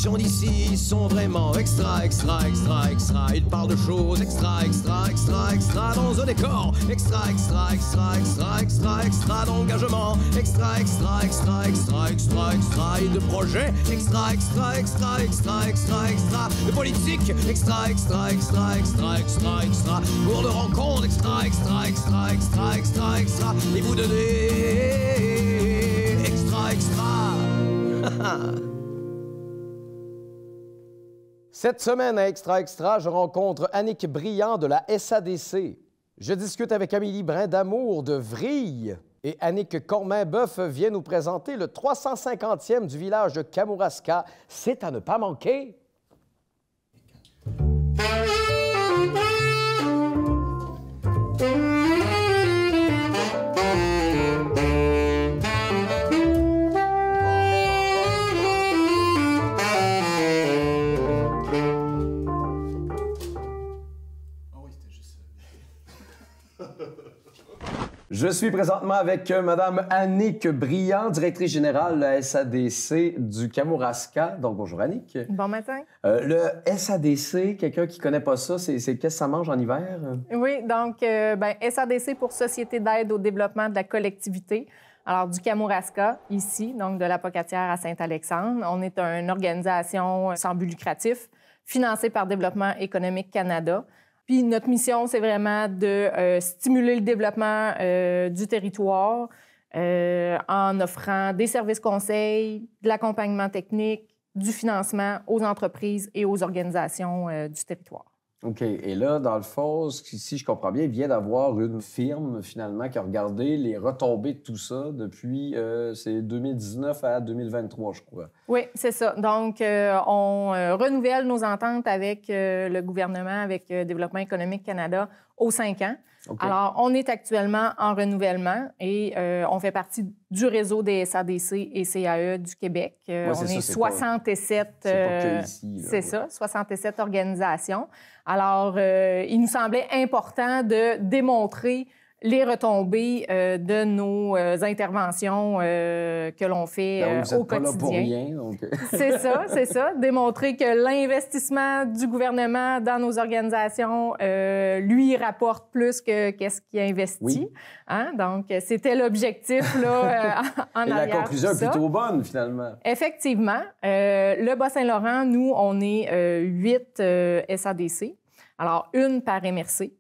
gens d'ici sont vraiment extra. Ils parlent de choses extra dans un décor. Extra d'engagement. Extra et de projets. Extra de politique. Extra pour de rencontres. Extra et vous donnez extra. Cette semaine à Extra, je rencontre Annick Briand de la SADC. Je discute avec Amélie Brindamour de Vrille. Et Annick Cormain-Boeuf vient nous présenter le 350e du village de Kamouraska. C'est à ne pas manquer. Je suis présentement avec Mme Annick Briand, directrice générale de la SADC du Kamouraska. Donc, bonjour Annick. Bon matin. Le SADC, quelqu'un qui ne connaît pas ça, c'est qu'est-ce que ça mange en hiver? Oui, donc SADC pour Société d'aide au développement de la collectivité. Alors, du Kamouraska, ici, donc de la Pocatière à Saint-Alexandre. On est une organisation sans but lucratif, financée par Développement économique Canada. Puis notre mission, c'est vraiment de stimuler le développement du territoire en offrant des services conseils, de l'accompagnement technique, du financement aux entreprises et aux organisations du territoire. OK. Et là, dans le fond, si je comprends bien, il vient d'avoir une firme, finalement, qui a regardé les retombées de tout ça depuis c'est 2019 à 2023, je crois. Oui, c'est ça. Donc, on renouvelle nos ententes avec le gouvernement, avec Développement économique Canada, aux 5 ans. Okay. Alors, on est actuellement en renouvellement et on fait partie du réseau des SADC et CAE du Québec. On est 67... C'est ça, 67 organisations. Alors, il nous semblait important de démontrer les retombées de nos interventions que l'on fait au quotidien. Pas là pour rien, donc. C'est ça. Démontrer que l'investissement du gouvernement dans nos organisations lui rapporte plus que qu'est-ce qu'il investit. Oui. Hein? Donc, c'était l'objectif là en arrière. Et la conclusion est plutôt bonne, finalement. Effectivement. Le Bas-Saint-Laurent, nous, on est 8 SADC. Alors, une par MRC.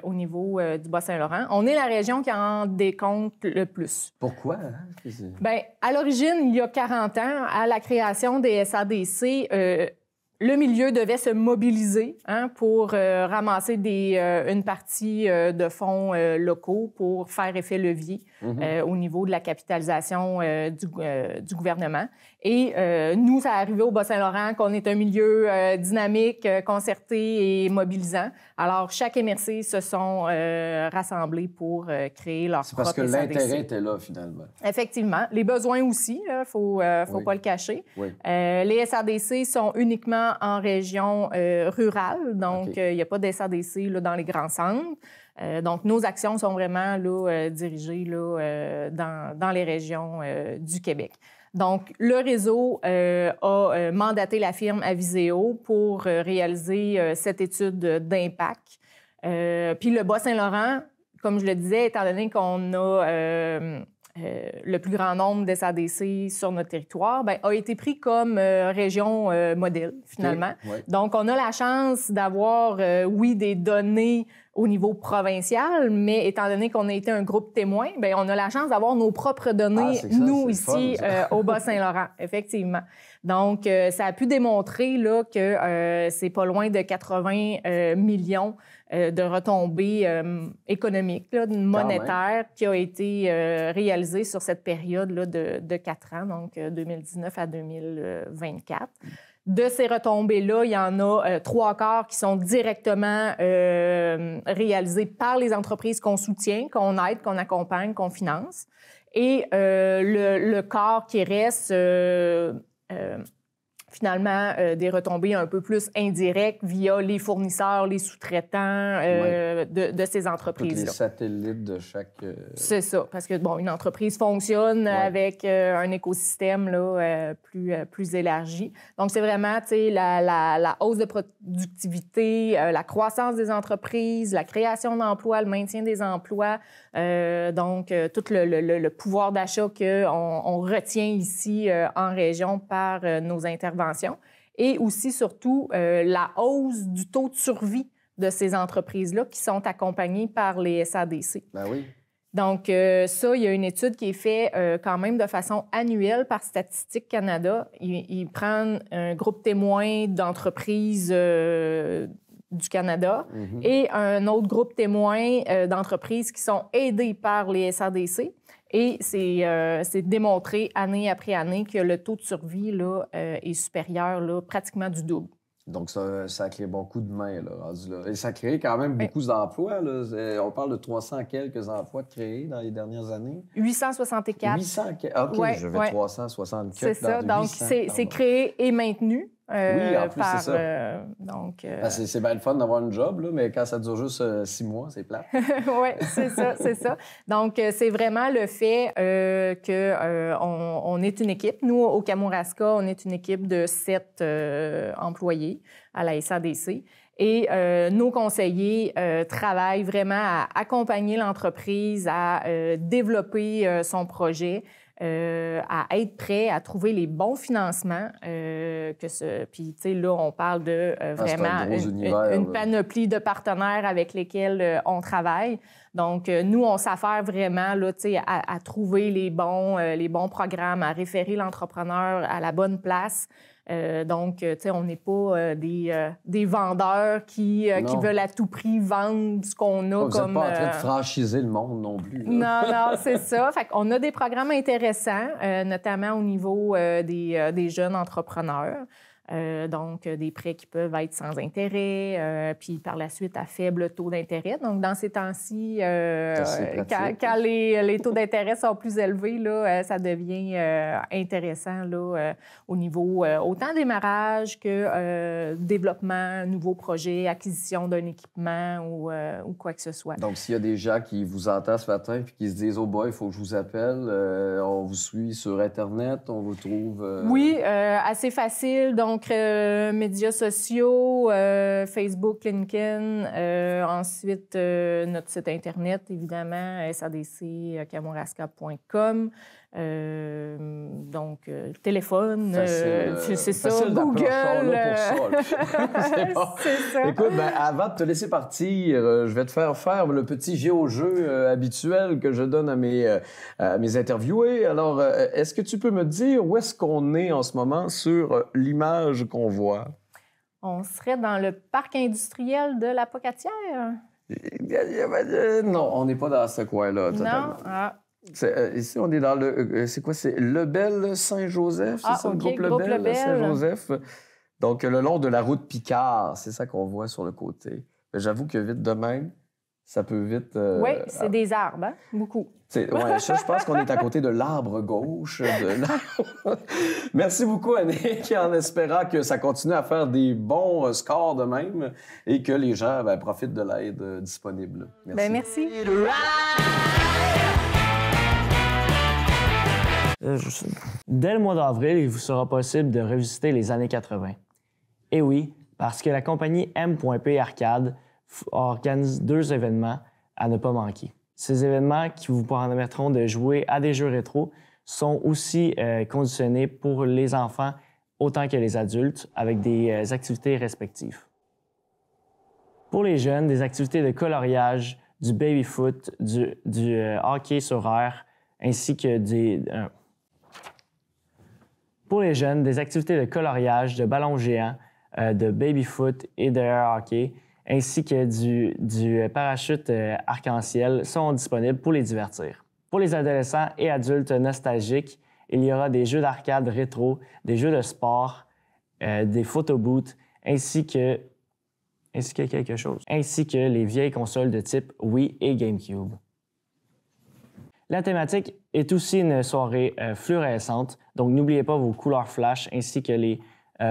Au niveau du Bas-Saint-Laurent. On est la région qui en décompte le plus. Pourquoi? Bien, à l'origine, il y a 40 ans, à la création des SADC, le milieu devait se mobiliser pour ramasser une partie de fonds locaux pour faire effet levier au niveau de la capitalisation du gouvernement. Et nous, ça arrivé au Bas-Saint-Laurent qu'on est un milieu dynamique, concerté et mobilisant. Alors, chaque MRC se sont rassemblés pour créer leur propre SADC. C'est parce que l'intérêt était là, finalement. Effectivement. Les besoins aussi, il ne faut pas le cacher. Oui. Les SADC sont uniquement en région rurale, donc il n'y a pas de SADC là, dans les grands centres. Donc, nos actions sont vraiment là, dirigées là, dans les régions du Québec. Donc, le réseau a mandaté la firme Aviseo pour réaliser cette étude d'impact. Puis le Bas-Saint-Laurent, comme je le disais, étant donné qu'on a le plus grand nombre de SADC sur notre territoire, bien, a été pris comme région modèle, finalement. Okay. Ouais. Donc, on a la chance d'avoir, oui, des données au niveau provincial, mais étant donné qu'on a été un groupe témoin, bien, on a la chance d'avoir nos propres données, nous, ici, au Bas-Saint-Laurent, effectivement. Donc, ça a pu démontrer là, que c'est pas loin de 80 millions de retombées économiques, là, monétaires, qui a été réalisées sur cette période-là de 4 ans, donc 2019 à 2024. De ces retombées-là, il y en a 3/4 qui sont directement réalisées par les entreprises qu'on soutient, qu'on aide, qu'on accompagne, qu'on finance. Et le quart qui reste finalement des retombées un peu plus indirectes via les fournisseurs, les sous-traitants de ces entreprises-là. Toutes les satellites de chaque... C'est ça, parce que, bon, une entreprise fonctionne avec un écosystème là, plus élargi. Donc, c'est vraiment, tu sais, la hausse de productivité, la croissance des entreprises, la création d'emplois, le maintien des emplois, donc tout le pouvoir d'achat qu'on retient ici en région par nos interventions. Et aussi, surtout, la hausse du taux de survie de ces entreprises-là qui sont accompagnées par les SADC. Ben oui. Donc, ça, il y a une étude qui est faite quand même de façon annuelle par Statistique Canada. Ils prennent un groupe témoin d'entreprises du Canada et un autre groupe témoin d'entreprises qui sont aidées par les SADC. Et c'est démontré année après année que le taux de survie là, est supérieur là, pratiquement du double. Donc, ça crée beaucoup de main, là, rendu là. Et ça crée quand même beaucoup d'emplois, là. On parle de 300 quelques emplois créés dans les dernières années. 864. 800 OK, je vais 360 C'est ça. Donc, c'est créé et maintenu. Oui, en plus, c'est ça. Donc, c'est bien le fun d'avoir un job, là, mais quand ça dure juste 6 mois, c'est plate. Oui, c'est ça, c'est ça. Donc, c'est vraiment le fait qu'on est une équipe. Nous, au Kamouraska, on est une équipe de 7 employés à la SADC. Et nos conseillers travaillent vraiment à accompagner l'entreprise, à développer son projet, à être prêt à trouver les bons financements. Puis, tu sais, là, on parle de vraiment une panoplie de partenaires avec lesquels on travaille. Donc, nous, on s'affaire vraiment là, tu sais, à trouver les bons programmes, à référer l'entrepreneur à la bonne place. Donc, tu sais, on n'est pas des vendeurs qui veulent à tout prix vendre ce qu'on a. Vous n'êtes pas en train de franchiser le monde non plus. Là. Non, c'est ça. Fait qu'on a des programmes intéressants, notamment au niveau des jeunes entrepreneurs. Donc, des prêts qui peuvent être sans intérêt, puis par la suite à faible taux d'intérêt. Donc, dans ces temps-ci, quand les taux d'intérêt sont plus élevés, là, ça devient intéressant là, au niveau autant démarrage que développement, nouveaux projets, acquisition d'un équipement ou quoi que ce soit. Donc, s'il y a des gens qui vous entendent ce matin et qui se disent « Oh boy, il faut que je vous appelle on vous suit sur Internet, on vous trouve... Oui, assez facile. Donc, médias sociaux, Facebook, LinkedIn, ensuite notre site Internet, évidemment, sadc-kamouraska.com. Donc, téléphone, c'est ça, Google. C'est bon. C'est ça. Écoute, avant de te laisser partir, je vais te faire le petit géo-jeu habituel que je donne à mes interviewés. Alors, est-ce que tu peux me dire où est-ce qu'on est en ce moment sur l'image qu'on voit? On serait dans le parc industriel de la Pocatière. Non, on n'est pas dans ce coin-là, totalement. Non? Ah. Ici, on est dans le... C'est quoi? C'est Lebel-Saint-Joseph? C'est ça, le groupe Lebel-Saint-Joseph? Donc, le long de la route Picard, c'est ça qu'on voit sur le côté. J'avoue que vite de même, ça peut vite... Oui, c'est des arbres, hein? Beaucoup. Ouais, ça, je pense qu'on est à côté de l'arbre gauche. Merci beaucoup, Annick, en espérant que ça continue à faire des bons scores de même et que les gens profitent de l'aide disponible. Merci. Merci. Dès le mois d'avril, il vous sera possible de revisiter les années 80. Et oui, parce que la compagnie M.P Arcade organise 2 événements à ne pas manquer. Ces événements qui vous permettront de jouer à des jeux rétro sont aussi conditionnés pour les enfants autant que les adultes avec des activités respectives. Pour les jeunes, des activités de coloriage, du baby-foot, du hockey sur air, ainsi que pour les jeunes, des activités de coloriage, de ballon géant, de baby-foot et de air hockey, ainsi que du parachute arc-en-ciel sont disponibles pour les divertir. Pour les adolescents et adultes nostalgiques, il y aura des jeux d'arcade rétro, des jeux de sport, des photobooths, ainsi que les vieilles consoles de type Wii et GameCube. La thématique est aussi une soirée fluorescente, donc n'oubliez pas vos couleurs flash ainsi que les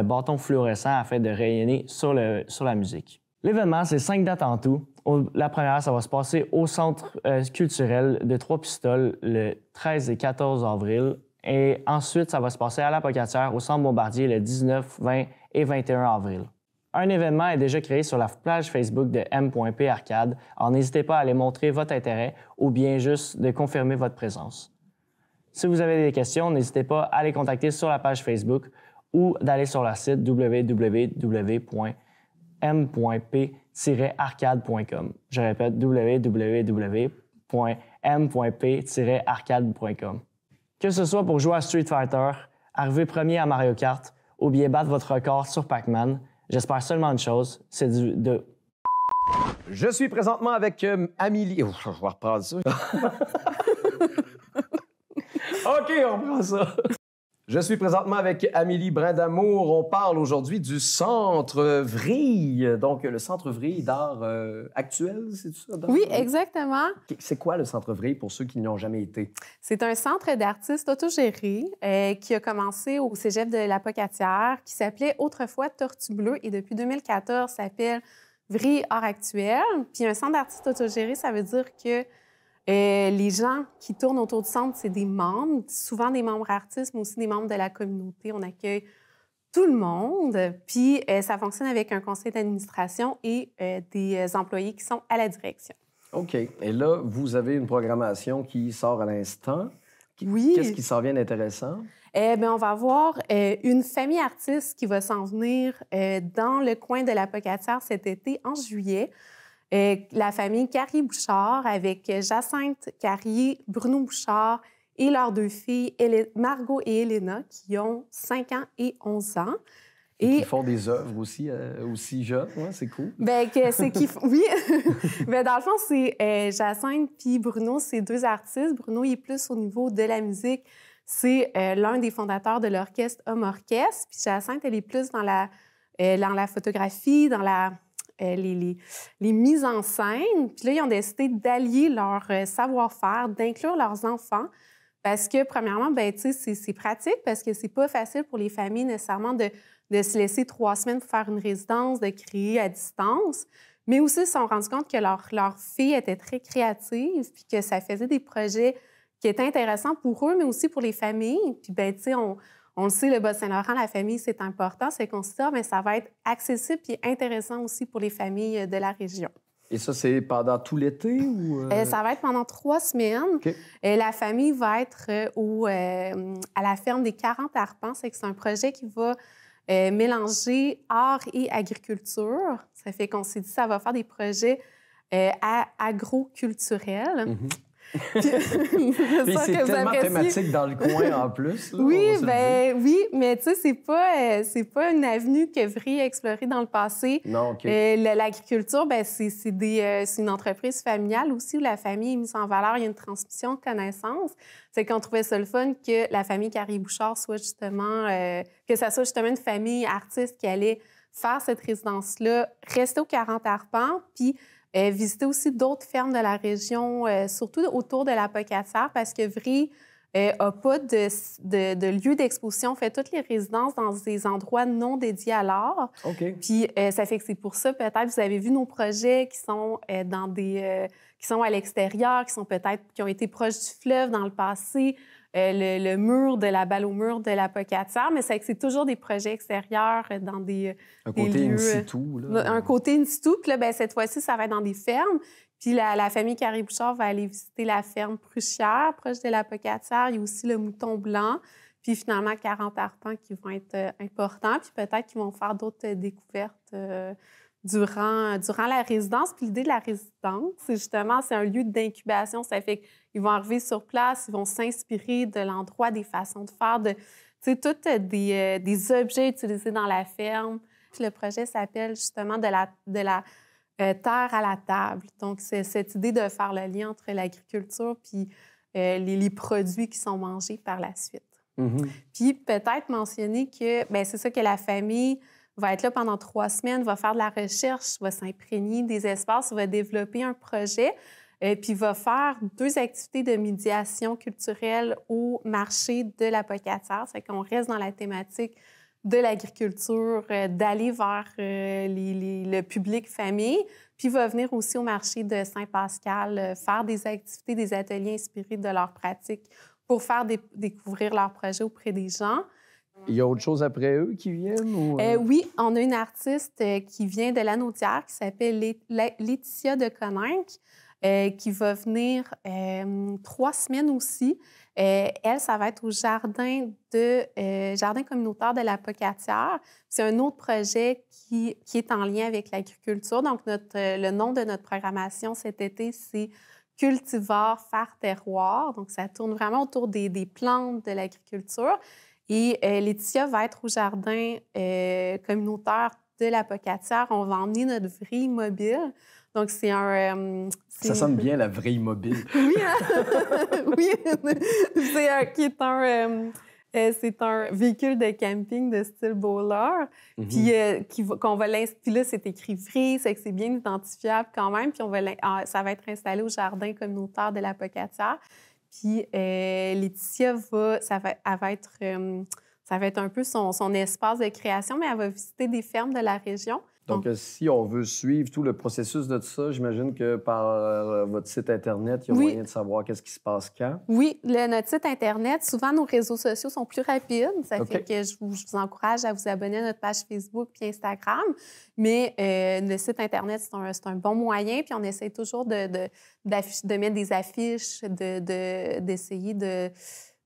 bâtons fluorescents afin de rayonner sur la musique. L'événement, c'est 5 dates en tout. La première, ça va se passer au Centre culturel de Trois-Pistoles le 13 et 14 avril. Et ensuite, ça va se passer à la Pocatière au Centre Bombardier le 19, 20 et 21 avril. Un événement est déjà créé sur la page Facebook de M.P Arcade. Alors, n'hésitez pas à aller montrer votre intérêt ou bien juste de confirmer votre présence. Si vous avez des questions, n'hésitez pas à les contacter sur la page Facebook ou d'aller sur leur site www.m.p-arcade.com. Je répète, www.m.p-arcade.com. Que ce soit pour jouer à Street Fighter, arriver premier à Mario Kart ou bien battre votre record sur Pac-Man, j'espère seulement une chose, c'est de... Je suis présentement avec Amélie... Oh, je vais reprendre ça. OK, on reprend ça. Je suis présentement avec Amélie Brindamour. On parle aujourd'hui du Centre Vrille. Donc, le Centre Vrille d'art actuel, c'est ça? Oui, exactement. C'est quoi le Centre Vrille pour ceux qui n'y ont jamais été? C'est un centre d'artistes autogéré qui a commencé au cégep de la Pocatière, qui s'appelait autrefois Tortue Bleue et depuis 2014 s'appelle Vrille Art Actuel. Puis un centre d'artistes autogéré, ça veut dire que les gens qui tournent autour du centre, c'est des membres, souvent des membres artistes, mais aussi des membres de la communauté. On accueille tout le monde, puis ça fonctionne avec un conseil d'administration et des employés qui sont à la direction. OK. Et là, vous avez une programmation qui sort à l'instant. Oui. Qu'est-ce qui s'en vient d'intéressant? Bien, on va avoir une famille artiste qui va s'en venir dans le coin de la Pocatière cet été, en juillet. La famille Carrier-Bouchard avec Jacinthe Carrier, Bruno Bouchard et leurs 2 filles, Margot et Elena, qui ont 5 ans et 11 ans. Et qui font des œuvres aussi jeunes, ouais, c'est cool. Bien, oui. Bien, dans le fond, c'est Jacinthe puis Bruno, c'est 2 artistes. Bruno, il est plus au niveau de la musique. C'est l'un des fondateurs de l'orchestre Homme Orchestre. Puis Jacinthe, elle est plus dans la photographie, dans les mises en scène. Puis là, ils ont décidé d'allier leur savoir-faire, d'inclure leurs enfants, parce que, premièrement, bien, tu sais, c'est pratique parce que c'est pas facile pour les familles nécessairement de se laisser 3 semaines pour faire une résidence, de créer à distance. Mais aussi, ils se sont rendus compte que leur fille était très créative puis que ça faisait des projets qui étaient intéressants pour eux, mais aussi pour les familles. Puis, bien, tu sais, on le sait, le Bas-Saint-Laurent, la famille, c'est important, c'est considérable, mais ça va être accessible et intéressant aussi pour les familles de la région. Et ça, c'est pendant tout l'été ou... Ça va être pendant 3 semaines. Okay. La famille va être à la ferme des 40 arpents. C'est un projet qui va mélanger art et agriculture. Ça fait qu'on s'est dit que ça va faire des projets agroculturels. Mm-hmm. Puis c'est tellement thématique dans le coin en plus. Là, oui, oui, mais tu sais, c'est pas une avenue que Vrille a explorée dans le passé. Non, OK. L'agriculture, bien, c'est une entreprise familiale aussi où la famille est mise en valeur. Il y a une transmission de connaissances. C'est qu'on trouvait ça le fun que la famille Carrier-Bouchard soit justement... que ça soit justement une famille artiste qui allait faire cette résidence-là, rester aux 40 arpents, puis... visiter aussi d'autres fermes de la région, surtout autour de la Pocatière, parce que Vrille n'a pas de lieu d'exposition. On fait toutes les résidences dans des endroits non dédiés à l'art. OK. Puis ça fait que c'est pour ça, peut-être, vous avez vu nos projets qui sont qui sont à l'extérieur, qui ont été proches du fleuve dans le passé, le mur de la balle au mur de la Pocatière, mais c'est toujours des projets extérieurs dans des côté lieux... in situ, là. Un côté in situ. Puis là, bien, cette fois-ci, ça va être dans des fermes. Puis la famille Carrier-Bouchard va aller visiter la ferme Pruchière, proche de la Pocatière. Il y a aussi le Mouton Blanc. Puis finalement, 40 arpents qui vont être importants. Puis peut-être qu'ils vont faire d'autres découvertes durant la résidence. Puis l'idée de la résidence, c'est un lieu d'incubation. Ça fait qu'ils vont arriver sur place, ils vont s'inspirer de l'endroit, des façons de faire, tous des objets utilisés dans la ferme. Puis le projet s'appelle justement de la terre à la table. Donc, c'est cette idée de faire le lien entre l'agriculture puis les produits qui sont mangés par la suite. Mm-hmm. Puis peut-être mentionner que, bien, c'est ça que la famille va être là pendant 3 semaines, va faire de la recherche, va s'imprégner des espaces, va développer un projet, puis va faire 2 activités de médiation culturelle au marché de la Pocatière. C'est qu'on reste dans la thématique de l'agriculture, d'aller vers le public famille, puis va venir aussi au marché de Saint-Pascal faire des activités, des ateliers inspirés de leurs pratiques pour faire découvrir leurs projets auprès des gens. Il y a autre chose après eux qui viennent? Ou... Oui, on a une artiste qui vient de Lanaudière qui s'appelle Laetitia de Coninck, qui va venir 3 semaines aussi. Elle, ça va être au jardin communautaire de la Pocatière. C'est un autre projet qui est en lien avec l'agriculture. Donc, le nom de notre programmation cet été, c'est Cultivar, faire terroir. Donc, ça tourne vraiment autour des plantes de l'agriculture. Et Laetitia va être au jardin communautaire de la Pocatière. On va emmener notre vrille mobile. Donc, c'est un... Ça sonne bien, la vrille mobile. Oui, hein? Oui. C'est un véhicule de camping de style bowler. Puis puis là, c'est écrit vrille, c'est que c'est bien identifiable quand même. Puis ça va être installé au jardin communautaire de la Pocatière. Puis Laetitia ça va être un peu son espace de création, mais elle va visiter des fermes de la région. Donc, si on veut suivre tout le processus de tout ça, j'imagine que par votre site Internet, il y a moyen de savoir qu'est-ce qui se passe quand. Oui, notre site Internet, souvent nos réseaux sociaux sont plus rapides. Ça fait que je vous encourage à vous abonner à notre page Facebook puis Instagram. Mais le site Internet, c'est un bon moyen. Puis on essaie toujours de mettre des affiches, d'essayer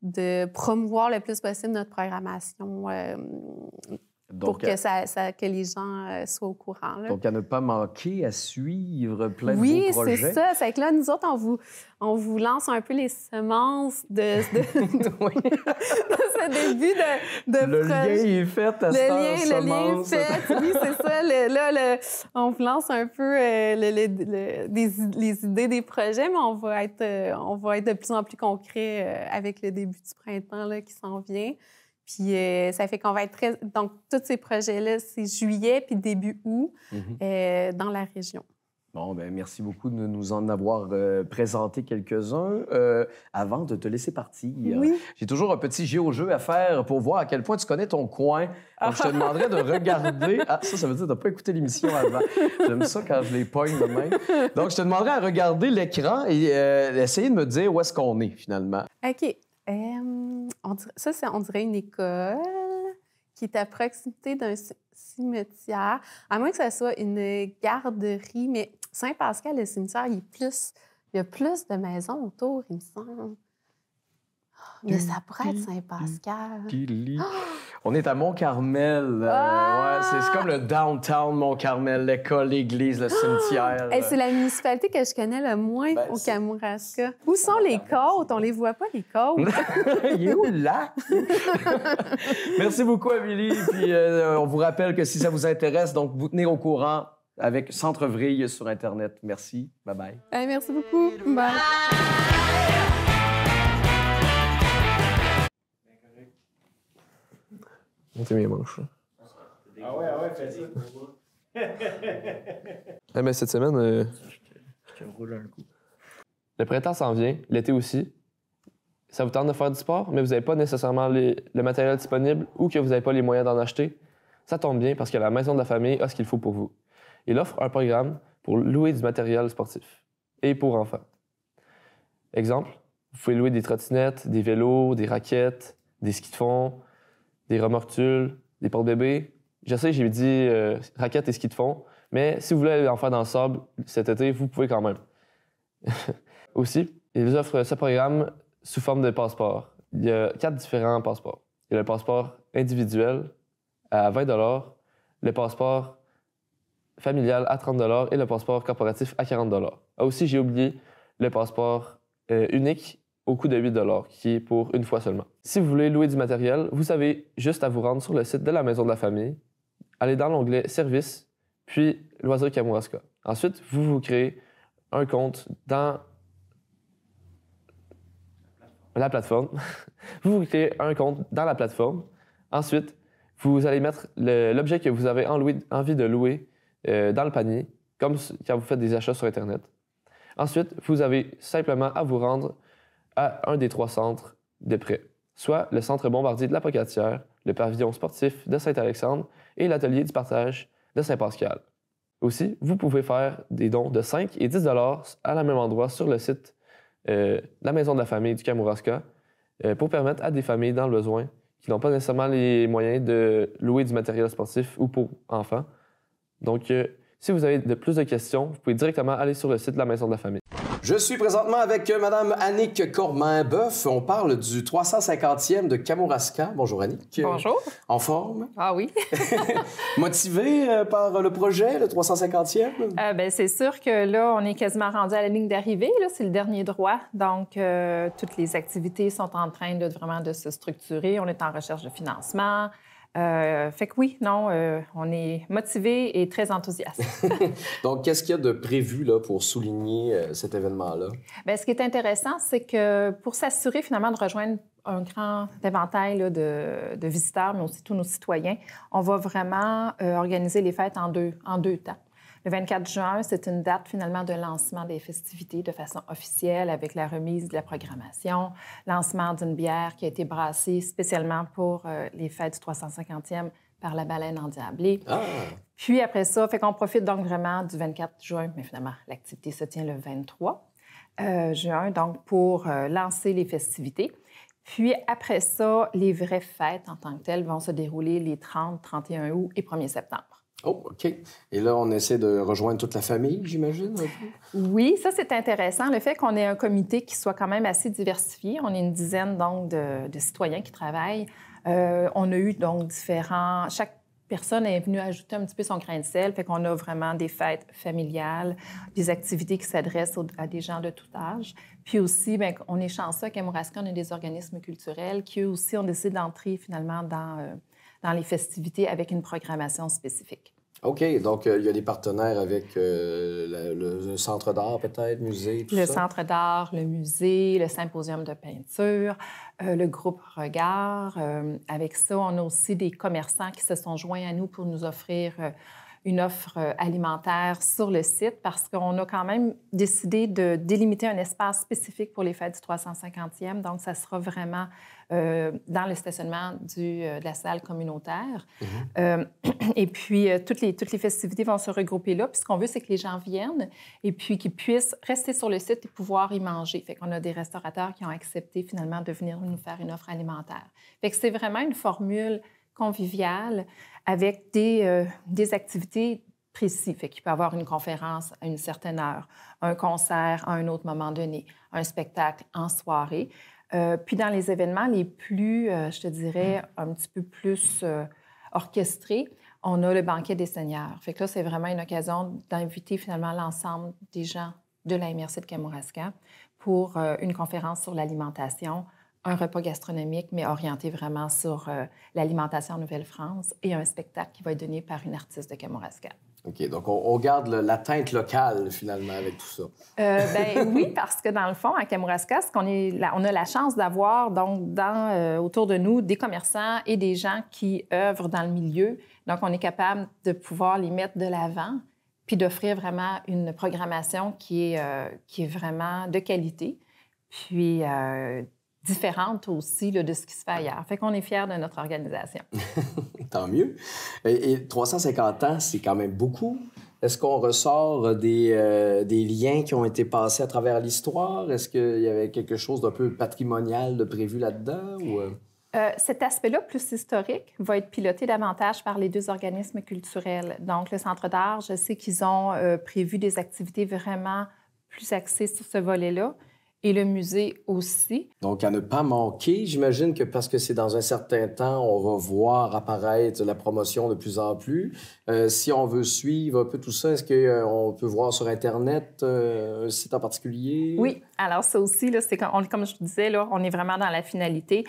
de promouvoir le plus possible notre programmation. Donc, pour que les gens soient au courant. Là. Donc, à ne pas manquer, à suivre plein de beaux projets. Oui, c'est ça. C'est que là, nous autres, on vous lance un peu les semences de ce début de le projet. Lien est fait à le lien est fait, oui, c'est ça. Là, on vous lance un peu les idées des projets, mais on va être de plus en plus concret avec le début du printemps là, qui s'en vient. Puis ça fait qu'on va être Donc, tous ces projets-là, c'est juillet puis début août dans la région. Bon, bien, merci beaucoup de nous en avoir présenté quelques-uns. Avant de te laisser partir, j'ai toujours un petit géo-jeu à faire pour voir à quel point tu connais ton coin. Donc, je te demanderais de regarder... Ah, ça veut dire que tu n'as pas écouté l'émission avant. J'aime ça quand je les pogne de même. Donc, je te demanderais à regarder l'écran et essayer de me dire où est-ce qu'on est, finalement. OK. On dirait une école qui est à proximité d'un cimetière, à moins que ça soit une garderie. Mais Saint-Pascal, le cimetière, il y a plus de maisons autour, il me semble. Mais ça pourrait être Saint-Pascal. On est à Mont-Carmel. C'est comme le downtown Mont-Carmel, l'école, l'église, le cimetière. C'est la municipalité que je connais le moins au Kamouraska. Où sont les côtes? On les voit pas, les côtes. Il est où, là? Merci beaucoup, Amélie. Puis on vous rappelle que si ça vous intéresse, donc vous tenez au courant avec Centre Vrille sur Internet. Merci. Bye-bye. Merci beaucoup. Bye. Montez mes manches. Ah ouais, fais ça. Mais cette semaine, Je te roule un coup. le printemps s'en vient, l'été aussi. Ça vous tente de faire du sport, mais vous n'avez pas nécessairement le matériel disponible ou que vous n'avez pas les moyens d'en acheter. Ça tombe bien parce que la Maison de la famille a ce qu'il faut pour vous. Il offre un programme pour louer du matériel sportif et pour enfants. Exemple, vous pouvez louer des trottinettes, des vélos, des raquettes, des skis de fond, des remortules, des porte-bébés. Je sais, j'ai dit raquettes et skis de fond, mais si vous voulez aller en faire dans le sable cet été, vous pouvez quand même. Aussi, ils offrent ce programme sous forme de passeport. Il y a 4 différents passeports. Il y a le passeport individuel à 20 $, le passeport familial à 30 $ et le passeport corporatif à 40 $. Ah, aussi, j'ai oublié le passeport unique au coût de 8 $, qui est pour une fois seulement. Si vous voulez louer du matériel, vous avez juste à vous rendre sur le site de la Maison de la famille, aller dans l'onglet « Services », puis « Loisirs Kamouraska ». Ensuite, vous créez un compte dans la plateforme. Vous créez un compte dans la plateforme. Ensuite, vous allez mettre l'objet que vous avez envie de louer dans le panier, comme quand vous faites des achats sur Internet. Ensuite, vous avez simplement à vous rendre à un des 3 centres de prêt, soit le Centre Bombardier de la Pocatière, le pavillon sportif de Saint-Alexandre et l'atelier du partage de Saint-Pascal. Aussi, vous pouvez faire des dons de 5 et 10 à la même endroit sur le site la Maison de la famille du Kamouraska pour permettre à des familles dans le besoin qui n'ont pas nécessairement les moyens de louer du matériel sportif ou pour enfants. Donc, si vous avez plus de questions, vous pouvez directement aller sur le site de la Maison de la famille. Je suis présentement avec Mme Annick Cormin-Boeuf. On parle du 350e de Kamouraska. Bonjour, Annick. Bonjour. En forme? Ah oui. Motivée par le projet, le 350e? Bien, c'est sûr que là, on est quasiment rendu à la ligne d'arrivée. Là, c'est le dernier droit. Donc, toutes les activités sont en train vraiment de se structurer. On est en recherche de financement. Fait que oui, non, on est motivé et très enthousiaste. Donc, qu'est-ce qu'il y a de prévu là, pour souligner cet événement-là? Bien, ce qui est intéressant, c'est que pour s'assurer finalement de rejoindre un grand éventail là, de visiteurs, mais aussi tous nos citoyens, on va vraiment organiser les fêtes en deux temps. Le 24 juin, c'est une date finalement de lancement des festivités de façon officielle avec la remise de la programmation, lancement d'une bière qui a été brassée spécialement pour les fêtes du 350e par la Baleine Endiablée. Ah. Puis après ça, fait qu'on profite donc vraiment du 24 juin, mais finalement, l'activité se tient le 23 juin, donc pour lancer les festivités. Puis après ça, les vraies fêtes en tant que telles vont se dérouler les 30, 31 août et 1er septembre. Oh, OK. Et là, on essaie de rejoindre toute la famille, j'imagine? Oui, ça, c'est intéressant. Le fait qu'on ait un comité qui soit quand même assez diversifié. On est une dizaine, donc, de citoyens qui travaillent. On a eu, donc, différents... Chaque personne est venue ajouter un petit peu son grain de sel. Fait qu'on a vraiment des fêtes familiales, des activités qui s'adressent à des gens de tout âge. Puis aussi, bien, on est chanceux à Kamouraska, on a des organismes culturels qui, eux aussi, ont décidé d'entrer, finalement, dans les festivités avec une programmation spécifique. OK. Donc, il y a des partenaires avec le Centre d'art, peut-être, musée, tout ça? Le Centre d'art, le musée, le Symposium de peinture, le groupe Regard. Avec ça, on a aussi des commerçants qui se sont joints à nous pour nous offrir une offre alimentaire sur le site parce qu'on a quand même décidé de délimiter un espace spécifique pour les fêtes du 350e. Donc, ça sera vraiment dans le stationnement de la salle communautaire. Mm-hmm. Et puis, toutes les festivités vont se regrouper là. Puis, ce qu'on veut, c'est que les gens viennent et puis qu'ils puissent rester sur le site et pouvoir y manger. Fait qu'on a des restaurateurs qui ont accepté finalement de venir nous faire une offre alimentaire. Fait que c'est vraiment une formule conviviale avec des activités précises. Fait qu'il peut y avoir une conférence à une certaine heure, un concert à un autre moment donné, un spectacle en soirée. Puis dans les événements les plus, je te dirais, un petit peu plus orchestrés, on a le banquet des seigneurs. Fait que là, c'est vraiment une occasion d'inviter finalement l'ensemble des gens de la MRC de Kamouraska pour une conférence sur l'alimentation, un repas gastronomique, mais orienté vraiment sur l'alimentation en Nouvelle-France et un spectacle qui va être donné par une artiste de Kamouraska. OK. Donc, on garde la teinte locale, finalement, avec tout ça. Bien, oui, parce que, dans le fond, à Kamouraska, on a la chance d'avoir, donc, autour de nous, des commerçants et des gens qui œuvrent dans le milieu. Donc, on est capable de pouvoir les mettre de l'avant puis d'offrir vraiment une programmation qui est vraiment de qualité, puis différente aussi là, de ce qui se fait ailleurs. Fait qu'on est fiers de notre organisation. Tant mieux. Et 350 ans, c'est quand même beaucoup. Est-ce qu'on ressort des liens qui ont été passés à travers l'histoire? Est-ce qu'il y avait quelque chose d'un peu patrimonial de prévu là-dedans? Ou... Cet aspect-là, plus historique, va être piloté davantage par les deux organismes culturels. Donc, le Centre d'art, je sais qu'ils ont prévu des activités vraiment plus axées sur ce volet-là. Et le musée aussi. Donc, à ne pas manquer, j'imagine que parce que c'est dans un certain temps, on va voir apparaître la promotion de plus en plus. Si on veut suivre un peu tout ça, est-ce qu'on peut voir sur Internet un site en particulier? Oui. Alors, ça aussi, là, c'est comme je te disais, là, on est vraiment dans la finalité.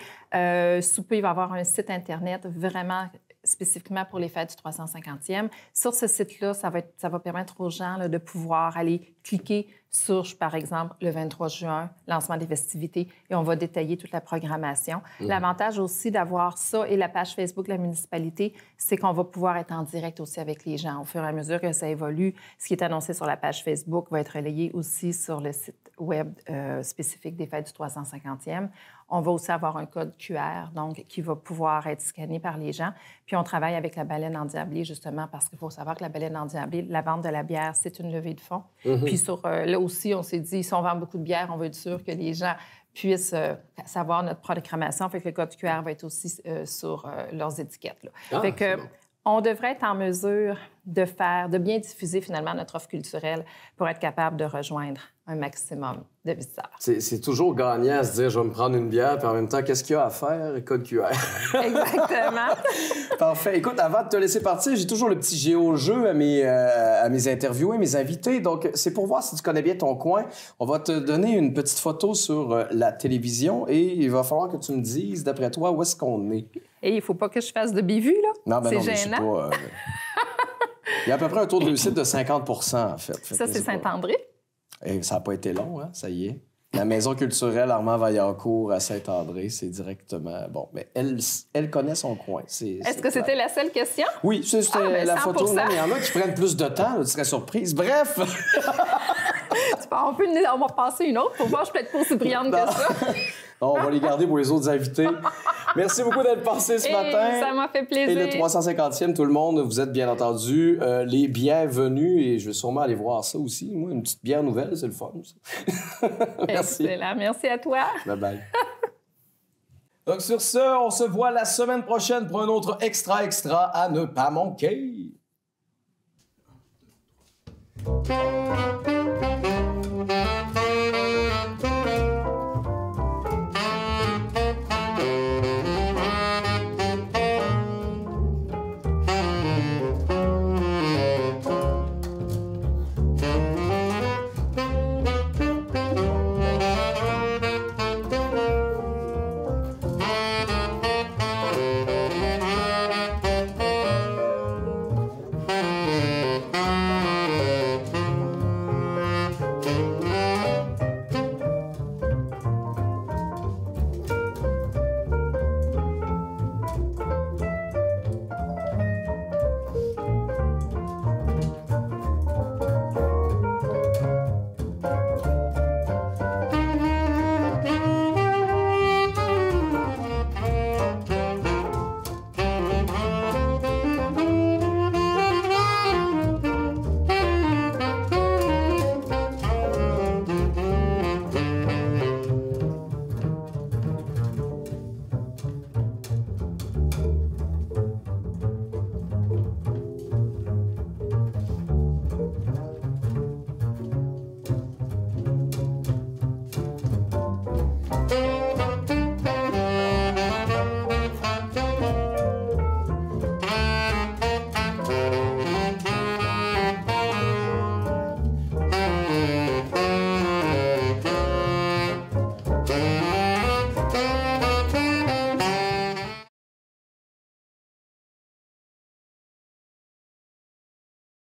Sous peu, il va y avoir un site Internet vraiment spécifiquement pour les fêtes du 350e. Sur ce site-là, ça va permettre aux gens là, de pouvoir aller cliquer Surge, par exemple, le 23 juin, lancement des festivités, et on va détailler toute la programmation. L'avantage aussi d'avoir ça et la page Facebook de la municipalité, c'est qu'on va pouvoir être en direct aussi avec les gens. Au fur et à mesure que ça évolue, ce qui est annoncé sur la page Facebook va être relayé aussi sur le site web spécifique des fêtes du 350e. On va aussi avoir un code QR, donc, qui va pouvoir être scanné par les gens. Puis on travaille avec la Baleine endiablée, justement, parce qu'il faut savoir que la Baleine endiablée, la vente de la bière, c'est une levée de fonds. Puis là aussi, on s'est dit, si on vend beaucoup de bière, on veut être sûr que les gens puissent savoir notre programmation. Fait que le code QR va être aussi sur leurs étiquettes. Là. Fait que on devrait être en mesure de bien diffuser finalement notre offre culturelle pour être capable de rejoindre un maximum de visiteurs. C'est toujours gagnant à se dire, je vais me prendre une bière, puis en même temps, qu'est-ce qu'il y a à faire? Code QR. Exactement. Parfait. Écoute, avant de te laisser partir, j'ai toujours le petit géo-jeu à mes interviewés, mes invités. Donc, c'est pour voir si tu connais bien ton coin. On va te donner une petite photo sur la télévision et il va falloir que tu me dises, d'après toi, où est-ce qu'on est. Et il ne faut pas que je fasse de bévue, là. Non, ben c'est non, gênant. Mais il y a à peu près un taux de réussite de 50 % en fait. Ça, c'est Saint-André? Et ça n'a pas été long, hein? Ça y est. La maison culturelle Armand Vaillancourt à Saint-André, c'est directement... Bon, mais elle connaît son coin. Est-ce que c'était la seule question? Oui, c'était la 100%. photo. Non, mais il y en a qui prennent plus de temps, là, tu serais surprise. Bref! On va passer une autre pour voir, je suis peut-être pas aussi brillante que ça. Non, on va les garder pour les autres invités. Merci beaucoup d'être passé ce matin. Ça m'a fait plaisir. Et le 350e, tout le monde, vous êtes bien entendu les bienvenus et je vais sûrement aller voir ça aussi. Moi, une petite bière nouvelle, c'est le fun. Merci. Excellent. Merci à toi. Bye-bye. Donc, sur ce, on se voit la semaine prochaine pour un autre extra à ne pas manquer.